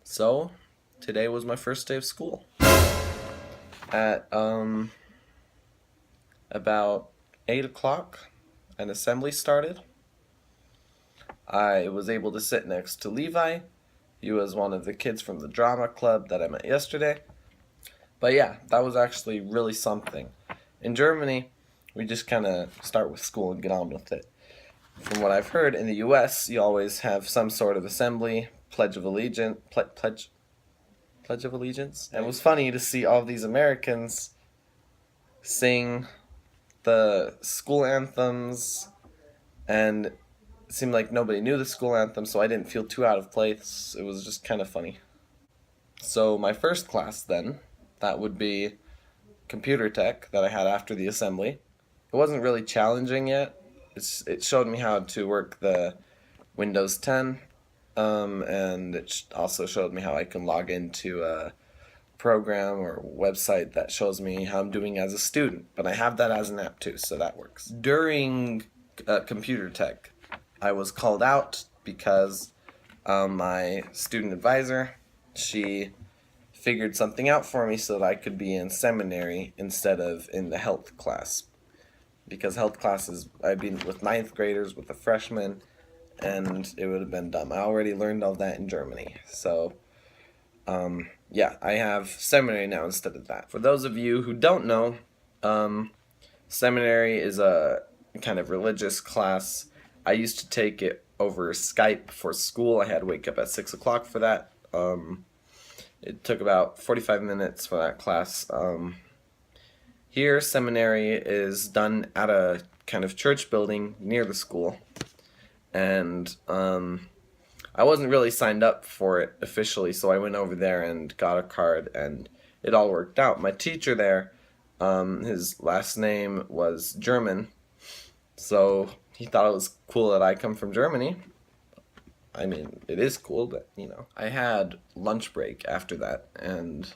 So, today was my first day of school. At about 8 o'clock, an assembly started. I was able to sit next to Levi. He was one of the kids from the drama club that I met yesterday. But yeah, that was actually really something. In Germany, we just kind of start with school and get on with it. From what I've heard, in the US, you always have some sort of assembly, Pledge of Allegiance, Pledge of Allegiance. And it was funny to see all these Americans sing the school anthems, and it seemed like nobody knew the school anthem, so I didn't feel too out of place. It was just kind of funny. So my first class then, that would be computer tech that I had after the assembly. It wasn't really challenging yet. It showed me how to work the Windows 10, and it also showed me how I can log into a program or website that shows me how I'm doing as a student. But I have that as an app too, so that works. During computer tech, I was called out because my student advisor, she figured something out for me so that I could be in seminary instead of in the health class. Because health classes, I'd be with ninth graders, with a freshman, and it would have been dumb. I already learned all that in Germany. So, yeah, I have seminary now instead of that. For those of you who don't know, seminary is a kind of religious class. I used to take it over Skype for school. I had to wake up at 6 o'clock for that. It took about 45 minutes for that class. Here, seminary is done at a kind of church building near the school. And I wasn't really signed up for it officially, so I went over there and got a card, and it all worked out. My teacher there, his last name was German, so he thought it was cool that I come from Germany. I mean, it is cool, but, I had lunch break after that, and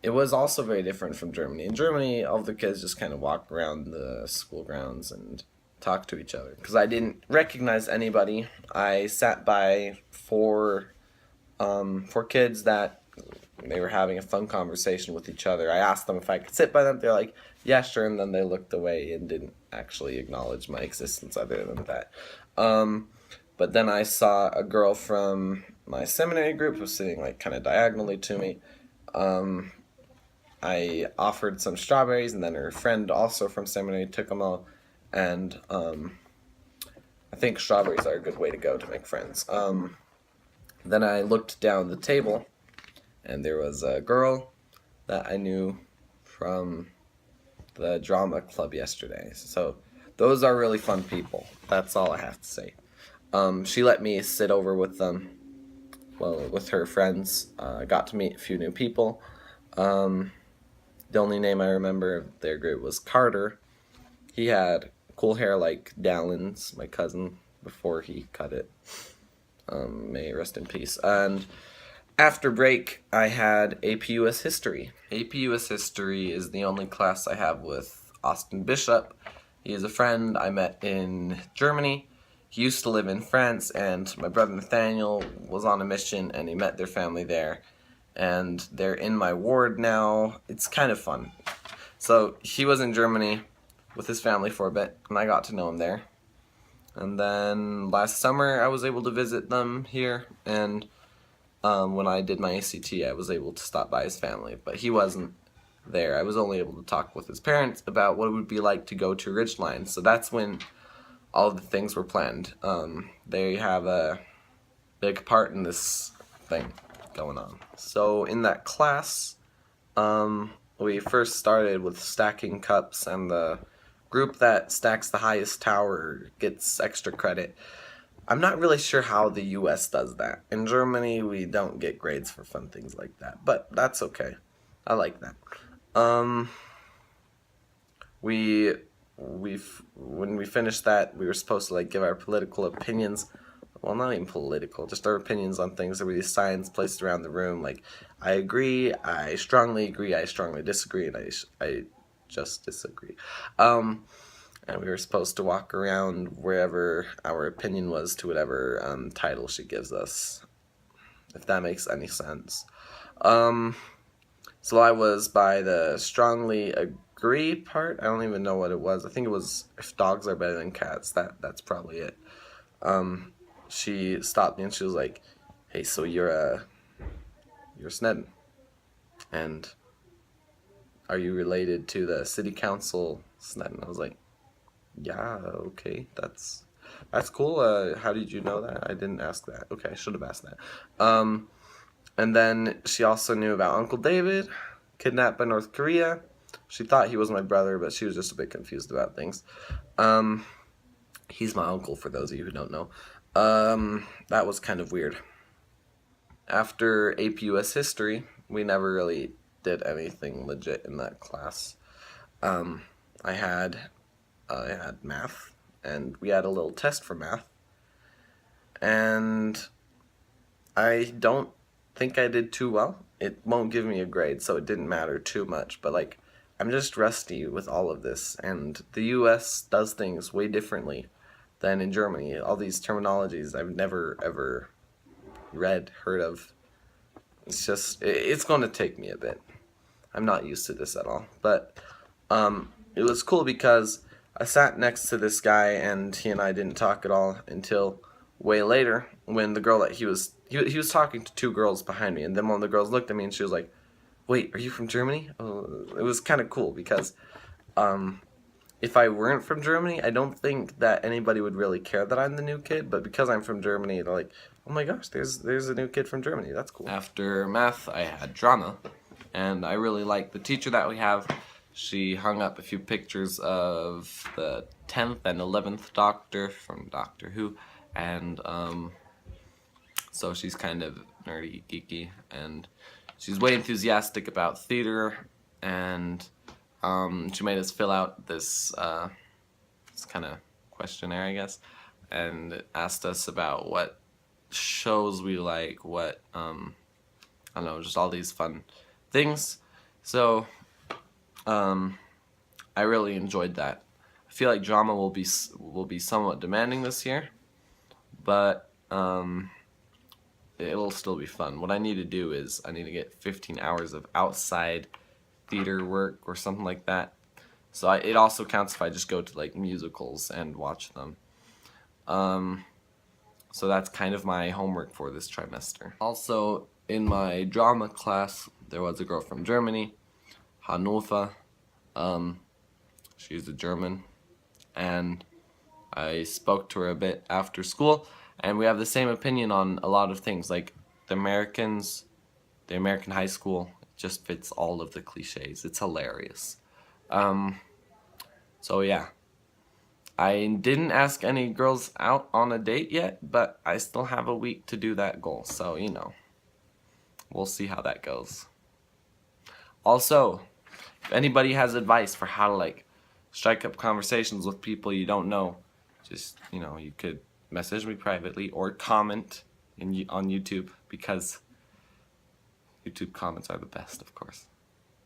it was also very different from Germany. In Germany, all the kids just kind of walk around the school grounds and talk to each other. Because I didn't recognize anybody, I sat by four kids that they were having a fun conversation with each other. I asked them if I could sit by them. They're like, yeah, sure, and then they looked away and didn't actually acknowledge my existence other than that. But then I saw a girl from my seminary group who was sitting like kind of diagonally to me. I offered some strawberries, and then her friend also from seminary took them all. And I think strawberries are a good way to go to make friends. Then I looked down the table, and there was a girl that I knew from the drama club yesterday. So those are really fun people. That's all I have to say. She let me sit over with them, with her friends. I got to meet a few new people. The only name I remember of their group was Carter. He had cool hair like Dallin's, my cousin, before he cut it. May he rest in peace. And after break, I had AP US History. AP US History is the only class I have with Austin Bishop. He is a friend I met in Germany. He used to live in France, and my brother Nathaniel was on a mission, and he met their family there. And they're in my ward now. It's kind of fun. So he was in Germany with his family for a bit, and I got to know him there. And then last summer I was able to visit them here, and when I did my ACT I was able to stop by his family, but he wasn't there. I was only able to talk with his parents about what it would be like to go to Ridgeline, so that's when all of the things were planned. They have a big part in this thing going on. So in that class, we first started with stacking cups, and the group that stacks the highest tower gets extra credit. I'm not really sure how the US does that. In Germany, we don't get grades for fun things like that, but that's okay. I like that. When we finished that, we were supposed to give our political opinions. Well, not even political, just our opinions on things. There were these signs placed around the room, like, I agree, I strongly disagree, and I just disagree. And we were supposed to walk around wherever our opinion was to whatever title she gives us. if that makes any sense. So I was by the strongly agree part. I don't even know what it was. I think it was if dogs are better than cats. That's probably it. She stopped me and she was like, "Hey, so you're Sneddon, and are you related to the city council Sneddon?" I was like, "Yeah, okay, that's cool. How did you know that? I didn't ask that. Okay, I should have asked that." And then she also knew about Uncle David, kidnapped by North Korea. She thought he was my brother, but she was just a bit confused about things. He's my uncle, for those of you who don't know. That was kind of weird. After AP US History, we never really did anything legit in that class. I had math, and we had a little test for math, and I don't think I did too well. It won't give me a grade, so it didn't matter too much, but like, I'm just rusty with all of this, and the US does things way differently than in Germany. All these terminologies I've never ever heard of. It's going to take me a bit. I'm not used to this at all, but it was cool because I sat next to this guy and he and I didn't talk at all until way later when the girl that he was talking to two girls behind me, and then one of the girls looked at me and she was like, "Wait, are you from Germany?" It was kind of cool because if I weren't from Germany, I don't think that anybody would really care that I'm the new kid, but because I'm from Germany, they're like, "Oh my gosh, there's a new kid from Germany. That's cool." After math, I had drama, and I really liked the teacher that we have. She hung up a few pictures of the 10th and 11th Doctor from Doctor Who, and so she's kind of nerdy, geeky, and she's way enthusiastic about theater, and she made us fill out this kind of questionnaire, I guess, and asked us about what shows we like, what I don't know, just all these fun things. So I really enjoyed that. I feel like drama will be somewhat demanding this year, but it'll still be fun. What I need to do is I need to get 15 hours of outside theater work or something like that. So it also counts if I just go to like musicals and watch them. So that's kind of my homework for this trimester. Also, in my drama class, there was a girl from Germany, Hannover. She's a German, and I spoke to her a bit after school, and we have the same opinion on a lot of things. Like the American high school just fits all of the cliches. It's hilarious. So yeah, I didn't ask any girls out on a date yet, but I still have a week to do that goal. So, you know, we'll see how that goes. Also, if anybody has advice for how to like strike up conversations with people you don't know, just, you know, you could message me privately or comment on YouTube, because YouTube comments are the best, of course.